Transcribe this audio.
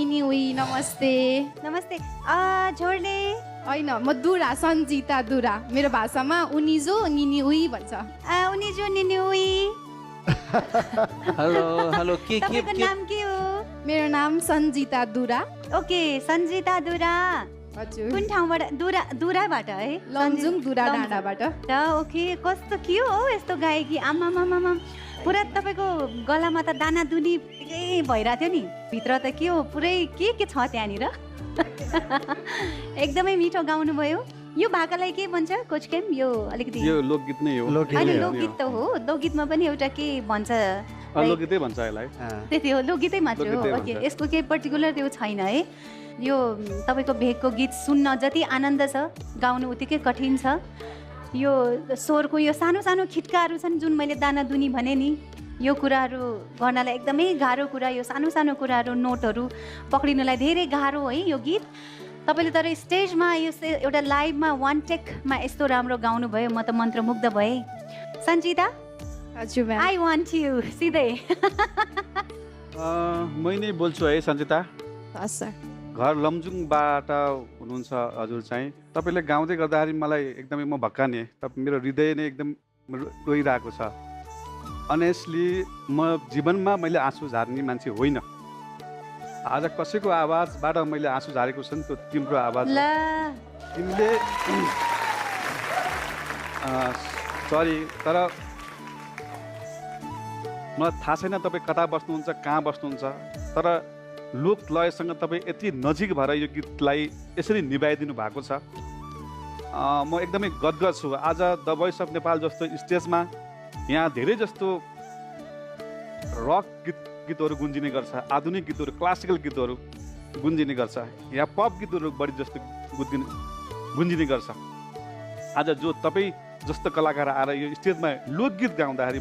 निनी उही नमस्ते। नमस्ते झोर्ले होइन म दुरा सन्जिता दुरा मेरो भाषामा उनी जो निनी उही भन्छ। उनी जो निनी उही। हेलो हेलो के तपाईँको नाम के हो? मेरो नाम सन्जिता दुरा। ओके सन्जिता दुरा। हजुर कुन ठाउँबाट? दुराबाट है? लमजुङ दुरा डाँडाबाट। र ओके कस्तो के हो यस्तो गायकी? आमामामा पुरा तपाईँको गलामा त दाना दुनी भइरहेको थियो नि, भित्र त के हो पुरै के छ त्यहाँनिर? एकदमै मिठो गाउनुभयो। यो भाकालाई के भन्छ कोचकेम? यो अलिकति यो लोकगीत नै हो। होइन लोकगीत त हो, लोकगीतमा पनि एउटा के भन्छ? लोकगीतै भन्छ यसलाई। त्यति हो, लोकगीतै मात्र हो। ओके यसको केही पर्टिकुलर त्यो छैन है। यो तपाईँको भेगको गीत सुन्न जति आनन्द छ गाउनु उत्तिकै कठिन छ। यो स्वरको यो सानो सानो खिट्काहरू छन् जुन मैले दाना दुनी भने नि, यो कुराहरू गर्नलाई एकदमै गाह्रो कुरा। यो सानो सानो कुराहरू नोटहरू पक्रिनलाई धेरै गाह्रो है यो गीत। तपाईँले तर स्टेजमा यो एउटा लाइभमा वान टेकमा यस्तो राम्रो गाउनुभयो, म त मन्त्रमुग्ध भएँ। सन्जिता हजुर म्याम। आई वान्ट यु सिधै। मै नै बोल्छु है सन्जिता। हस् सर। घर लमजुङबाट हुनुहुन्छ हजुर चाहिँ। तपाईँले गाउँदै गर्दाखेरि मलाई एकदमै म भक्काने, मेरो हृदय नै एकदम रोइरहेको छ। अनेस्टली म जीवनमा मैले आँसु झार्ने मान्छे होइन। आज कसैको आवाजबाट मैले आँसु झारेको छ नि, त्यो तिम्रो आवाज हो। तिमीले सरी तर मलाई थाहा छैन तपाईँ कता बस्नुहुन्छ, कहाँ बस्नुहुन्छ, तर लोक लयसँग तपाईँ यति नजिक भएर यो गीतलाई यसरी निभाइदिनु भएको छ। म एकदमै गदगद छु। आज द भोइस अफ नेपाल जस्तो स्टेजमा यहाँ धेरै जस्तो रक गीतहरू गुन्जिने गर्छ, आधुनिक गीतहरू, क्लासिकल गीतहरू गुन्जिने गर्छ, यहाँ पप गीतहरू बढी जस्तो गुन्जिने गर्छ। आज जो तपाईँ जस्तो कलाकार आएर यो स्टेजमा लोकगीत गाउँदाखेरि